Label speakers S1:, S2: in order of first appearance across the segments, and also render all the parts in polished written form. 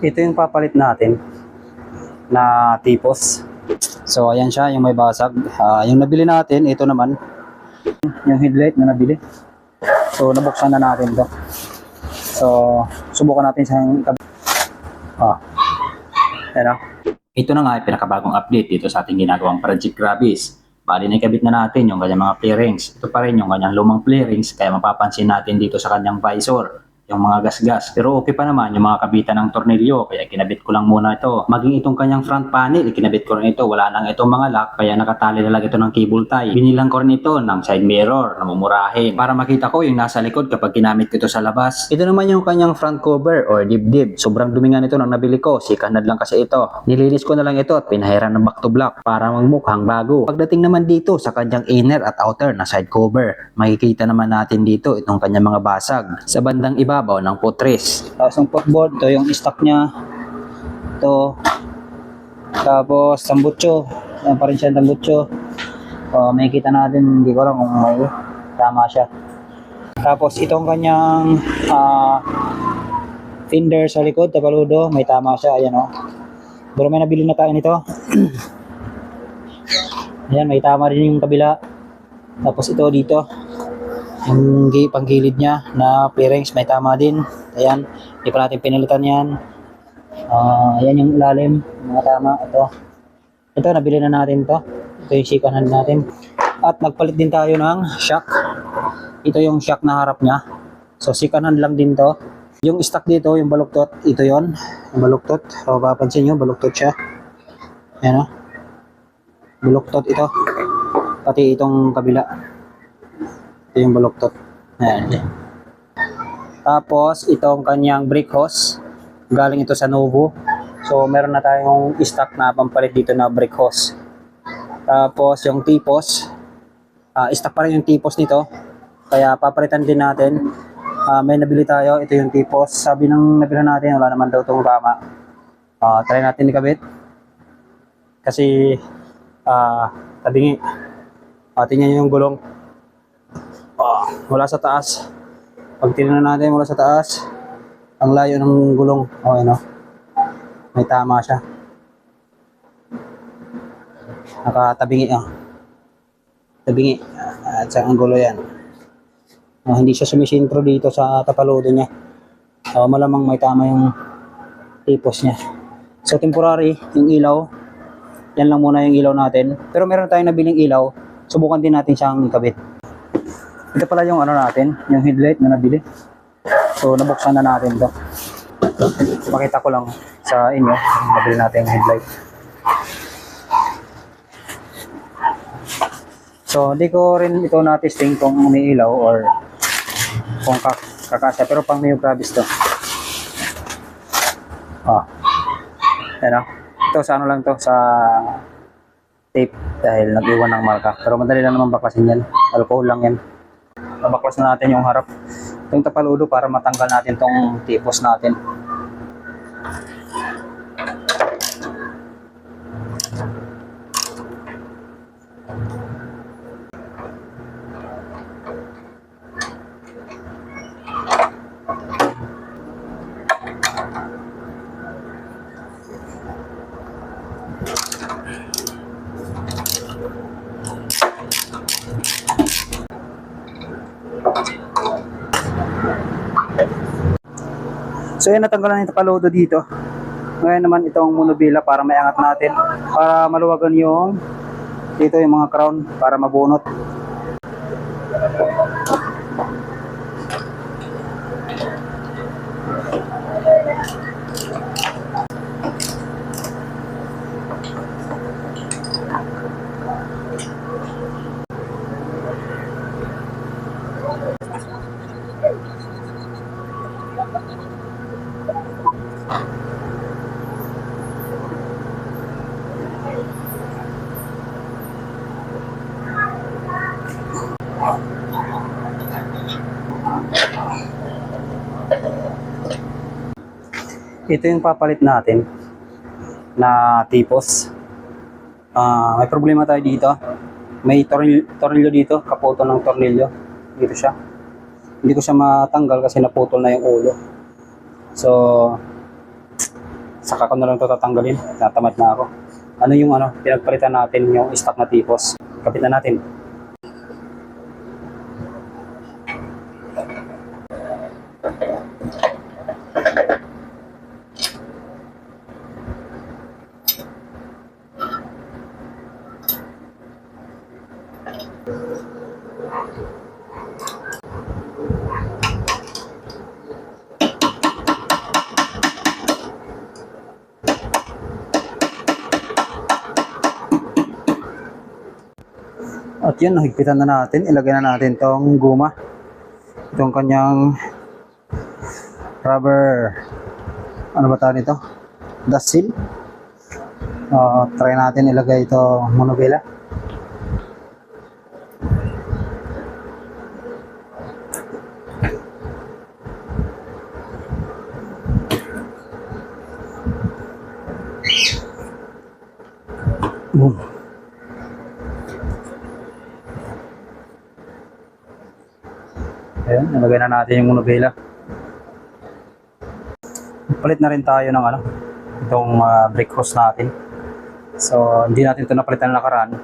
S1: Ito yung papalit natin na tipos. So ayan siya, yung may basag. Yung nabili natin, ito naman yung headlight na nabili. So nabuksan na natin to. So subukan natin sa ayan. Ito na nga ay pinakabagong update dito sa ating ginagawang Project Gravis. Bali na ikabit na natin yung kanyang mga flarings. Ito pa rin yung kanyang lumang flarings, kaya mapapansin natin dito sa kanyang visor yung mga gasgas. Pero okay pa naman yung mga kabitan ng tornilyo, kaya kinabit ko lang muna ito. Maging itong kanyang front panel, ikinabit ko rin ito. Wala nang itong mga lock, kaya nakatali na lang ito ng cable tie. Binilang ko rin ito ng side mirror na mumurahin para makita ko yung nasa likod kapag ginamit ko ito sa labas. Ito naman yung kanyang front cover or dibdib. Sobrang dumi nga nito nang nabili ko, sikanad lang kasi ito. Nilinis ko na lang ito at pinahiran ng back to black para magmukhang bago. Pagdating naman dito sa kanyang inner at outer na side cover, makikita naman natin dito itong kanyang mga basag sa bandang ibabaw ng putres. Tapos yung footboard, ito yung stock niya. Ito. Tapos tambucho. Yan pa rin siya tambucho. Makikita natin, hindi ko lang kung may tama siya. Tapos itong kanyang fender sa likod, tapaludo, may tama siya. Ayan o. Pero may nabili na tayo nito. Ayan, may tama rin yung kabila. Tapos ito dito. Yung panggilid niya na bearings may tama din. Ayan, hindi pa natin pinalitan yan. Ayan yung ilalim, mga tama. Ito nabili na natin to. Ito yung second hand natin. At nagpalit din tayo ng shock. Ito yung shock na harap niya. So second hand lang din to. Yung stock dito, yung baluktot, ito yon, yung baluktot. So papansin nyo, baluktot siya. Ayan o. Baluktot ito. Pati itong kabila. Ito yung baluktot. Ayan. Tapos, itong kanyang brake hose. Galing ito sa Novo. So, meron na tayong stock na pampalit dito na brake hose. Tapos, yung tipos. Stock pa rin yung tipos nito. Kaya, papalitan din natin. May nabili tayo. Ito yung tipos. Sabi ng nabili natin, wala naman daw itong tama. Try natin ikabit. Kasi, tabingi. Tingnan nyo yung gulong. Wala sa taas. Pag tinignan natin mula sa taas, ang layo ng gulong. Ano? May tama siya. Nakatabingi. Tabingi. At sa ang gulo yan. Hindi siya sumisintro dito sa tapaludo niya. Malamang may tama yung tipos niya. So temporary, yung ilaw. Yan lang muna yung ilaw natin. Pero meron tayong nabiling ilaw. Subukan din natin siyang ikabit. Ito pala yung ano natin, yung headlight na nabili. So nabuksan na natin to. Pakita ko lang sa inyo, nabili natin yung headlight. So hindi ko rin ito na-testing kung umiilaw or kung kakasya, pero pang Mio Gravis to. Ayan o. Ito sa ano lang to, sa tape dahil nag-iwan ng marka. Pero madali lang naman baklasin yan. Alcohol lang yan. Babaklas na natin yung harap. Yung tapaludo para matanggal natin tong tipos natin. So yan, natanggalan yung tapaludo dito. Ngayon naman itong monobila para maiangat natin. Para maluwagan yung dito yung mga crown para mabunot. Ito yung papalit natin na tipos. May problema tayo dito. May tornilyo dito, kaputol ng tornilyo. Dito siya. Hindi ko siya matanggal kasi naputol na yung ulo. So, Saka ko na lang ito tatanggalin. Natamad na ako. Ano yung pinagpalitan natin yung stock na tipos. Kapit na natin. At yun, higpitan na natin. Ilagay na natin tong guma. Itong kanyang rubber, ano ba tawag nito? Dust seal. Try natin ilagay ito monobela. Boom. Ayan, nalagay na natin yung monobela. Palit na rin tayo ng itong brake hose natin. So, hindi natin ito napalitan na nakaraan.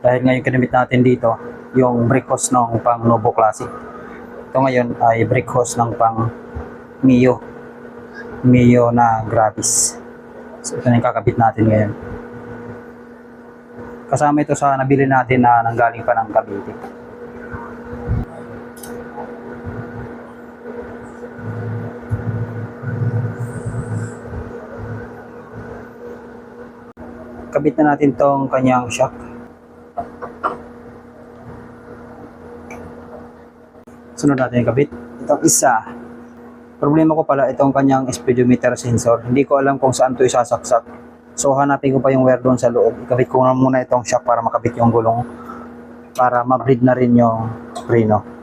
S1: Dahil ngayon kinamit natin dito yung brake hose ng pang Novo Classic. Ito ngayon ay brake hose ng pang Mio. Mio na Gravis. So, ito na yung kakabit natin ngayon. Kasama ito sa nabili natin na nanggaling pa ng Cavite. Kabit na natin tong kanyang shock. Sunod natin yung kabit. Itong isa. Problema ko pala itong kanyang speedometer sensor. Hindi ko alam kung saan ito isasaksak. So hanapin ko pa yung wire doon sa loob. Ikabit ko na muna itong shock para makabit yung gulong. Para ma-bleed na rin yung preno.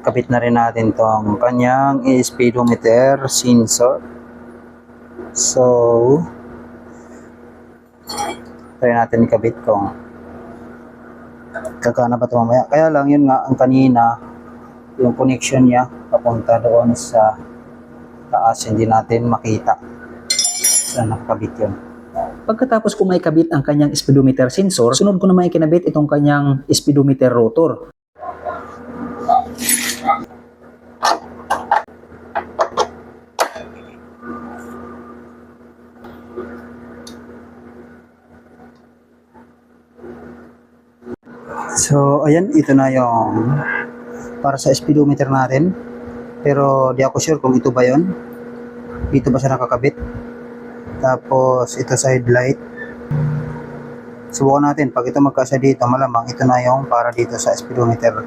S1: Kapit na rin natin tong kanyang speedometer sensor. So, try natin ikabit kung gagana ba ito mamaya. Kaya lang yun nga, ang kanina, yung connection niya papunta doon sa taas, hindi natin makita saan nakakabit yun. Pagkatapos ko may kabit ang kanyang speedometer sensor, sunod ko naman ikinabit itong kanyang speedometer rotor. So, ayan, ito na yung para sa speedometer natin. Pero di ako sure kung ito ba yon. Dito ba siya nakakabit? Tapos, ito sa headlight. Subukan natin. Pag ito magkasya dito, malamang ito na yung para dito sa speedometer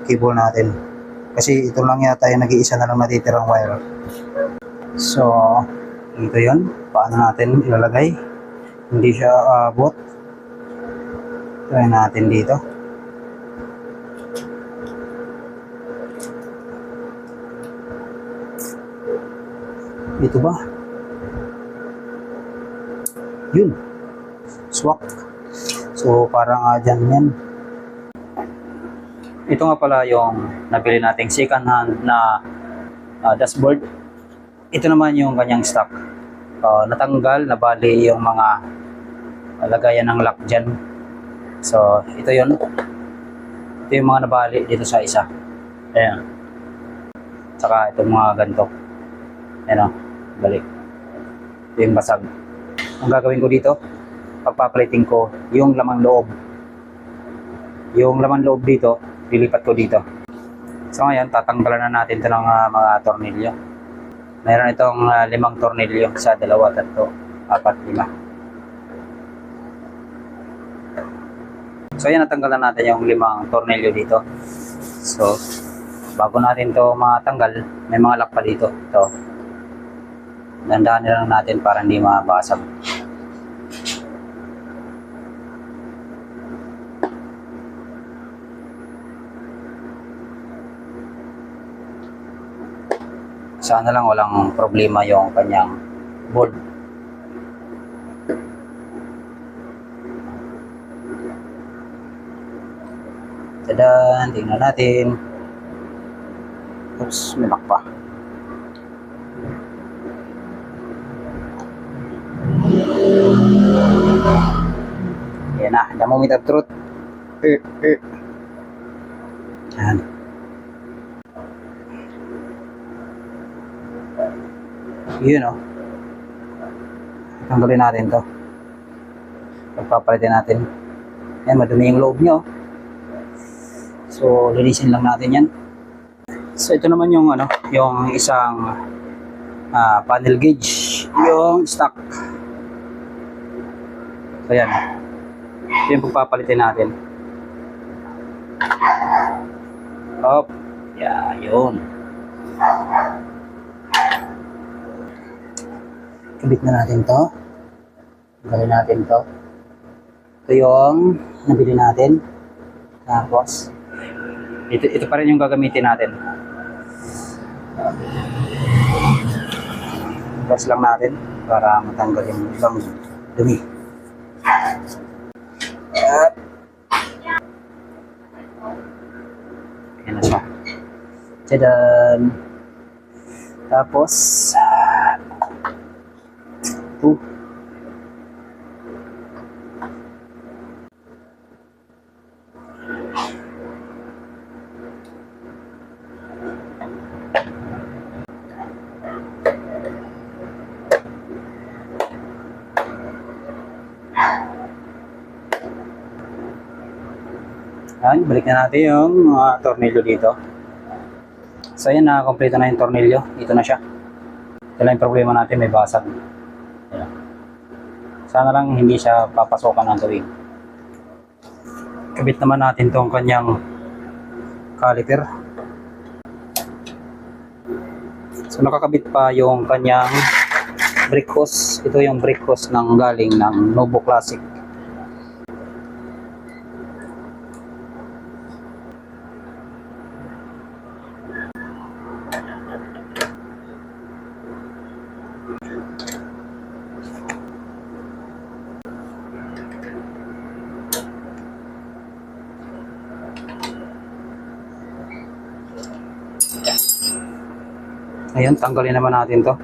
S1: cable natin. Kasi ito lang yata yung nag-iisa na lang natitirang wire. So, ito yun. Paano natin ilalagay? Hindi siya abot. Try natin dito. Dito ba? Yun. Swak. So, parang dyan yan. Ito nga pala yung nabili nating second hand na dashboard. Ito naman yung kanyang stock. Natanggal, nabali yung mga lagayan ng lock dyan. So, ito yun. Ito yung mga nabali dito sa isa. Ayan. Saka itong mga ganito. Ayan o. Balik. Ito yung basag. Ang gagawin ko dito, pagpapalitin ko yung lamang loob. Yung laman loob dito, lilipat ko dito. So ngayon, tatanggalan na natin ito ng mga tornilyo. Mayroon itong 5 tornilyo. 1, 2, 3, 4, 5. So yan, natanggalan natin yung 5 tornilyo dito. So, bago natin to matanggal, may mga lock pa dito. Ito. Dandahan lang natin para hindi mabasag. Sana lang walang problema yung kanyang bolt. Tadan, tingnan natin. Oops, may lock pa. Yan na, the moment of truth. Yan. Yun o. Tanggalin natin to. Pagpapalitin natin. Yan, madumi yung loob nyo. So, linisin lang natin yan. So, ito naman yung ano, yung isang panel gauge, yung stock. So, yan. Ito yung pagpapalitin natin. Hop. Yeah, yun. Kabit na natin to. Tanggalin natin to. Ito yung nabili natin. Tapos, ito pa rin yung gagamitin natin. Press lang natin para matanggal yung ibang dumi. At, yan na siya. Tadaan! Tapos, ito. Yan, balik na natin yung mga tornilyo dito. So yan, nakakompleto na yung tornilyo. Ito na siya. Ito lang yung problema natin, may basag. Ayan. Sana lang hindi siya papasokan ng tubig. Kabit naman natin tong kanyang caliper. So nakakabit pa yung kanyang brake hose. Ito yung brake hose ng galing ng Novo Classic. Ayun, tanggalin naman natin to.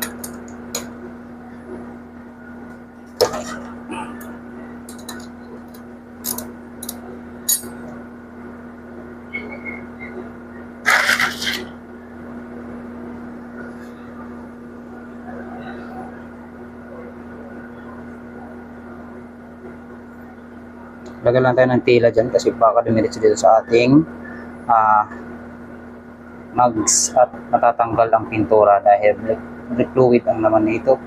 S1: Lagyan lang tayo ng tila dyan kasi baka dumiretso dito sa ating mags at matatanggal ang pintura dahil brake fluid ang naman nito.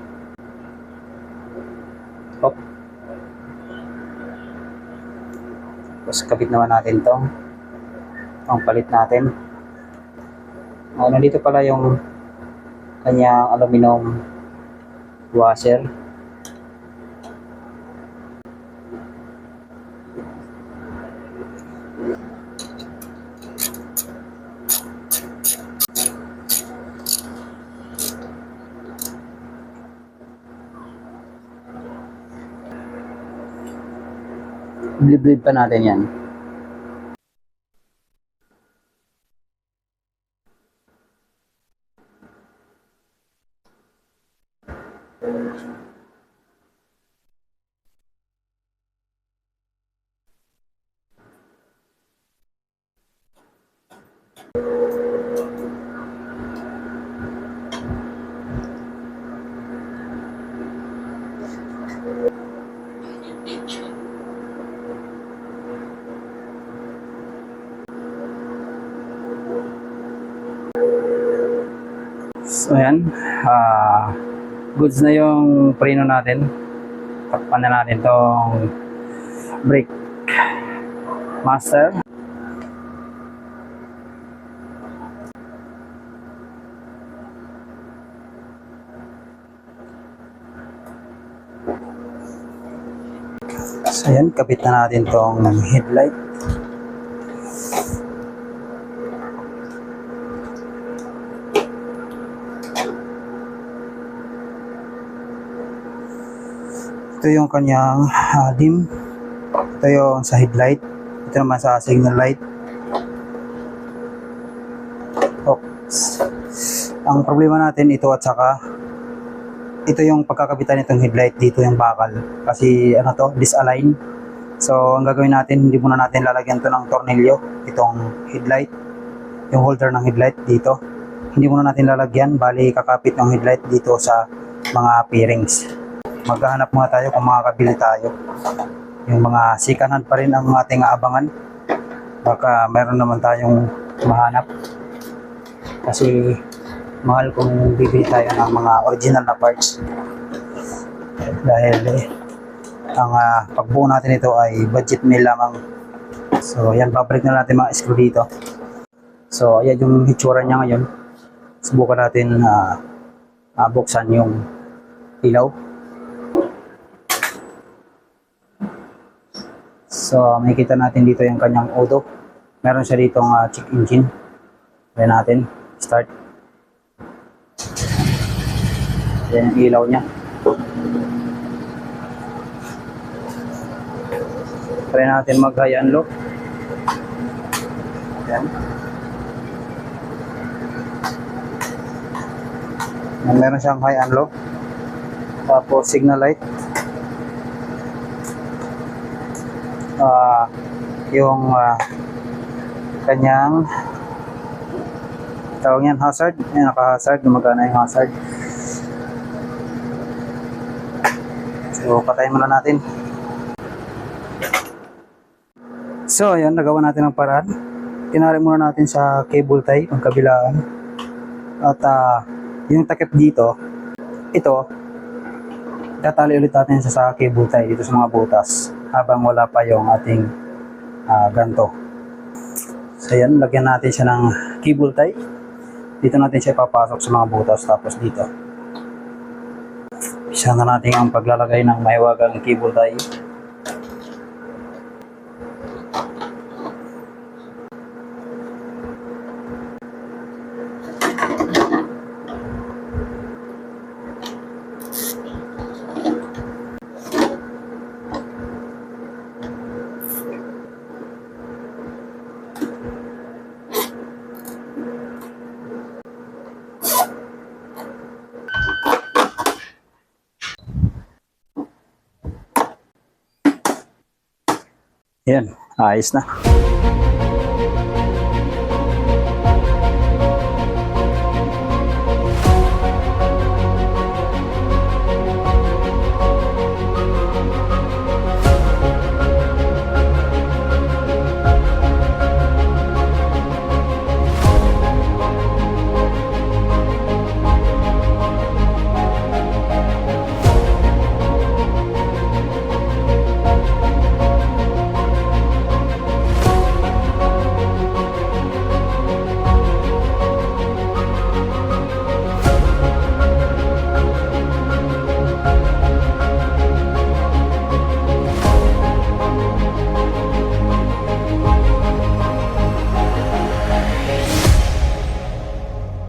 S1: Hop. Tapos kabit naman natin to. Ang palit natin. Nandito pala yung kanyang aluminum washer. Blib-blib pa natin yan. So ayan, goods na yung preno natin. Takpan na natin tong brake master. So ayan, kapit na natin tong headlight. Ito yung kanyang dim. Ito yung sa headlight. Ito naman sa signal light. Ang problema natin ito at saka ito yung pagkakabitan nitong headlight, dito yung bakal. Kasi ano to, disalign. So ang gagawin natin, hindi muna natin lalagyan to ng tornilyo, itong headlight, yung holder ng headlight dito. Hindi muna natin lalagyan, bali kakapit ng headlight dito sa mga bearings. Maghahanap muna tayo kung makakabili tayo. Yung mga second hand pa rin ang ating aabangan. Baka meron naman tayong mahanap. Kasi mahal kung bibili tayo ng mga original na parts. Dahil ang pagbuo natin ito ay budget meal lamang. So yan, babalik na natin mga screw dito. So ayan yung hitsura niya ngayon. Subukan natin buksan yung ilaw. So makikita natin dito yung kanyang auto. Meron siya ditong check engine. Ayan natin, start. Ayan yung ilaw niya. Try natin mag high and low. Ayan. Meron siyang high and low. Tapos signal light. Yung kanyang tawag yan, hazard. Ayan, naka-hazard. Gumagana yung hazard. So, patayin muna natin. So, ayan, nagawa natin ang paraan. Tinari muna natin sa cable tie, ang kabilaan. At yung takip dito, ito, tatali ulit natin sa cable tie dito sa mga butas habang wala pa yung ating ganto. So, ayan, lagyan natin siya ng cable tie. Dito natin siya papasok sa mga butas, tapos dito. Isa na natin ang paglalagay ng mahiwagang cable tie. Yan, ayos na.